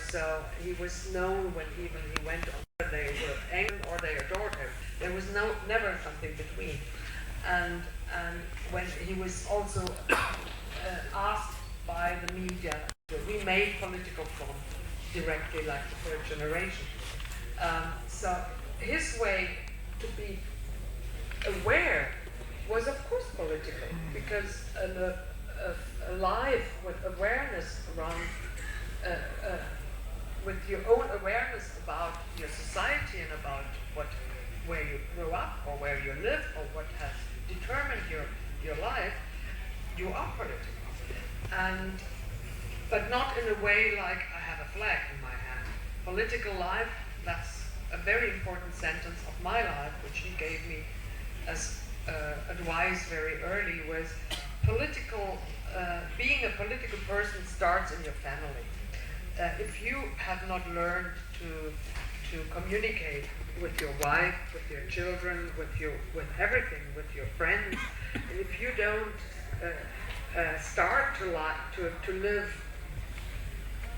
So he was known when even he went on, they were angry or they adored him. There was never something between. And when he was also asked by the media, we made political film directly like the third generation. So his way to be aware was of course political, because a life with awareness around, with your own awareness about your society and about where you grew up or where you live or what has determined your life, you are political. But not in a way like I have a flag in my hand. Political life, that's a very important sentence of my life, which he gave me as advice very early, was being a political person starts in your family. If you have not learned to communicate with your wife, with your children, with everything, with your friends, if you don't start to live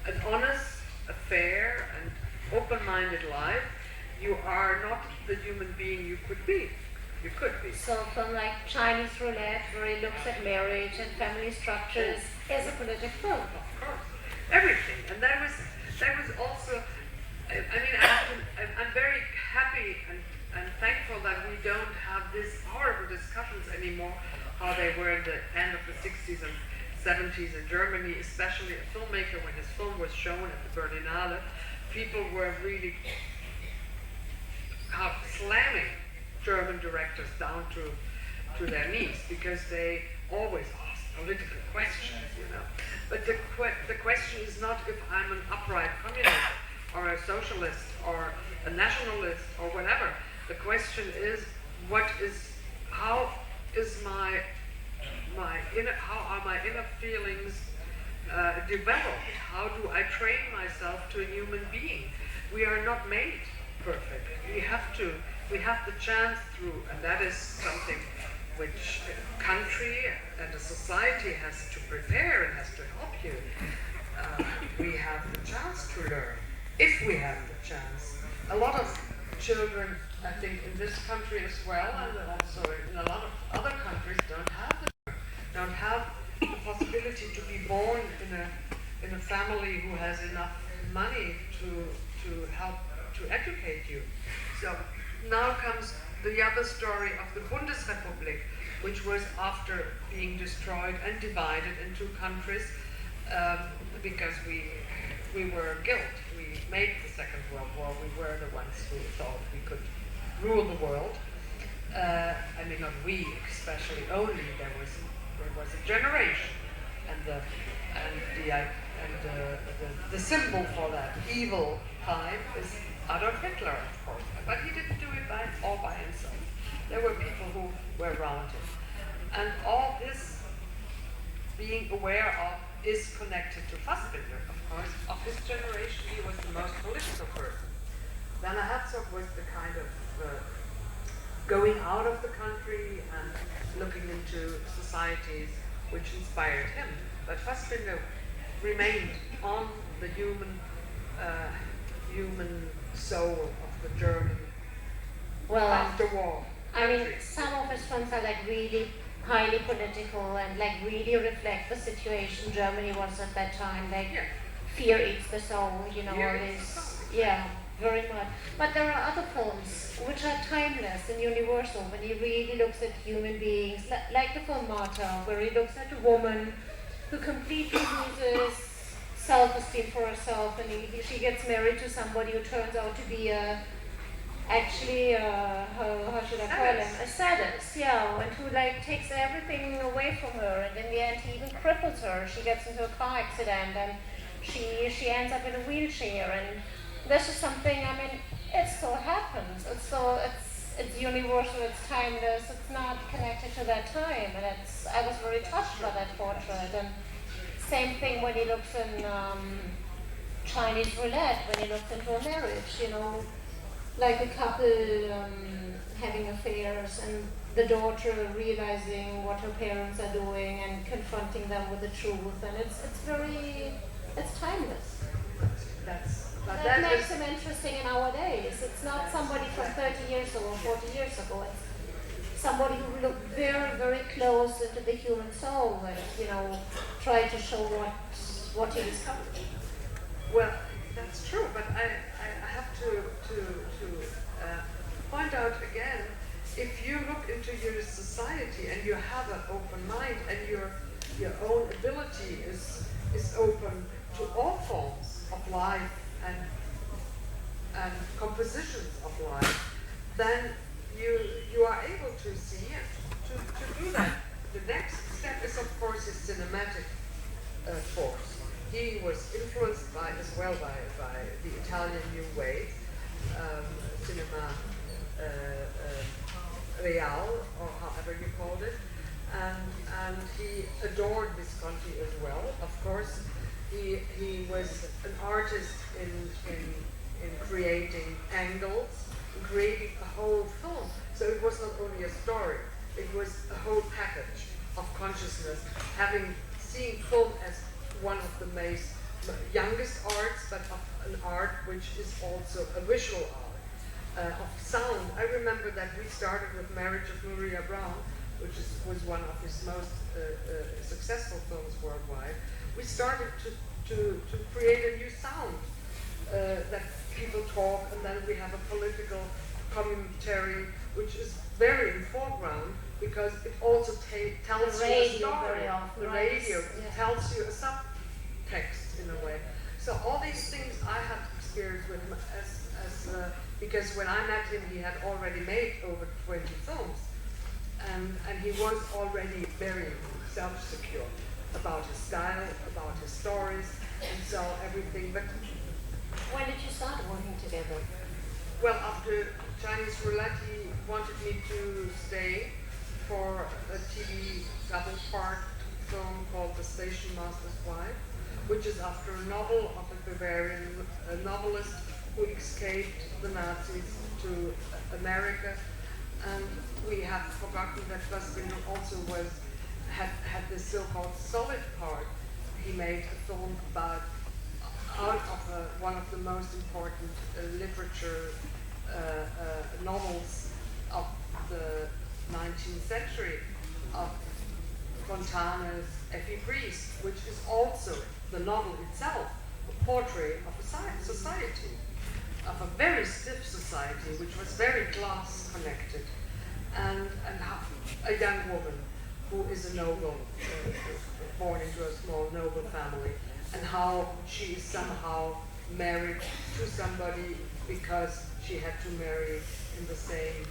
an honest, a fair, and open-minded life, you are not the human being you could be. You could be. So from like Chinese roulette, where he looks at marriage and family structures, is a political film. Of course. Everything. And that was also, I'm very happy and thankful that we don't have these horrible discussions anymore, how they were in the end of the 60s and 70s in Germany, especially a filmmaker, when his film was shown at the Berlinale, people were really slamming German directors down to their knees, because they always ask political questions, But the question is not if I'm an upright communist or a socialist or a nationalist or whatever. The question is, how are my inner feelings developed? How do I train myself to a human being? We are not made perfect. We have the chance through, and that is something which a country and a society has to prepare and has to help you. We have the chance to learn, if we have the chance. A lot of children, I think, in this country as well, and also in a lot of other countries, don't have the possibility to be born in a family who has enough money to help to educate you. So now comes the other story of the Bundesrepublik, which was after being destroyed and divided in two countries, because we were guilt. We made the Second World War. We were the ones who thought we could rule the world. Not we, especially. Only there was a generation, and the symbol for that evil time is Adolf Hitler, of course. But he didn't do it all by himself. There were people who were around him. And all this being aware of is connected to Fassbinder, of course. Of his generation, he was the most political person. Werner Herzog was the kind of going out of the country and looking into societies which inspired him. But Fassbinder remained on the human soul of the German after war. Some of his films are like really highly political and like really reflect the situation Germany was at that time. Like Fear Eats the Soul, all this. Yeah, very much. But there are other films which are timeless and universal when he really looks at human beings, like the film Marta, where he looks at a woman who completely loses self-esteem for herself, and she gets married to somebody who turns out to be how should I call him? A sadist, and who takes everything away from her, and in the end he even cripples her. She gets into a car accident and she ends up in a wheelchair, and this is something, it still happens. It's universal, it's timeless, it's not connected to that time, and I was very touched by that portrait. And same thing when he looks in Chinese roulette, when he looks into a marriage, like a couple having affairs and the daughter realizing what her parents are doing and confronting them with the truth, and it's timeless. that makes him interesting nowadays. It's not somebody from 30 years ago or 40 years ago. It's somebody who looked very, very close into the human soul and, you know, tried to show what he discovered. Well, that's true, but I have to point out again, if you look into your society and you have an open mind and your own ability is open to all forms of life and compositions of life, then you are able to see it, to do that. The next step is, of course, his cinematic force. He was influenced by the Italian New Wave, cinema real, or however you called it, and he adored Visconti as well. Of course, he was an artist in creating angles, in creating a whole film. So it was not only a story; it was a whole package of consciousness, seeing film as one of the youngest arts, but of an art which is also a visual art, of sound. I remember that we started with Marriage of Maria Brown, which was one of his most successful films worldwide. We started to create a new sound that people talk, and then we have a political commentary, which is very in foreground, because it also tells you a story. The radio tells you a subtext in a way. So all these things I have experienced with him because when I met him, he had already made over 20 films, and he was already very self-secure about his style, about his stories, and so everything. But when did you start working together? Well, after Chinese Roulette, he wanted me to stay for a TV double-part film called The Station Master's Wife, which is after a novel of a Bavarian novelist who escaped the Nazis to America. And we have forgotten that Fassbinder also had this so-called solid part. He made a film out of one of the most important literature novels of the 19th century, of Fontana's Effie Briest, which is also the novel itself, a portrait of a society, of a very stiff society, which was very class connected, and a young woman who is a noble, born into a small noble family, and how she is somehow married to somebody because she had to marry in the same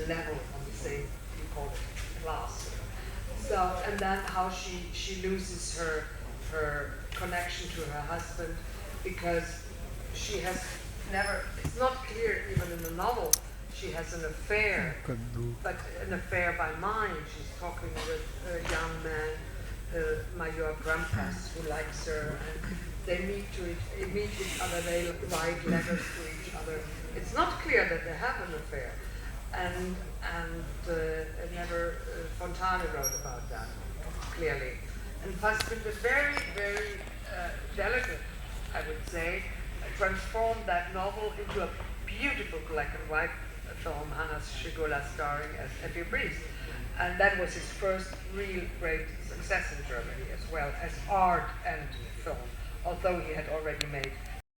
level, on the same, you call it, class. So, and then how she loses her connection to her husband because she has never, it's not clear even in the novel, she has an affair, but an affair by mind. She's talking with a young man, Major Grampas, who likes her, and they meet each other, they write letters to each other. It's not clear that they have an affair, and never Fontana wrote about that clearly. And Fassbinder very, very delicate, I would say, transformed that novel into a beautiful black and white film, Hanna Schigola starring as Effie Briest. And that was his first real great success in Germany, as well as art and film, although he had already made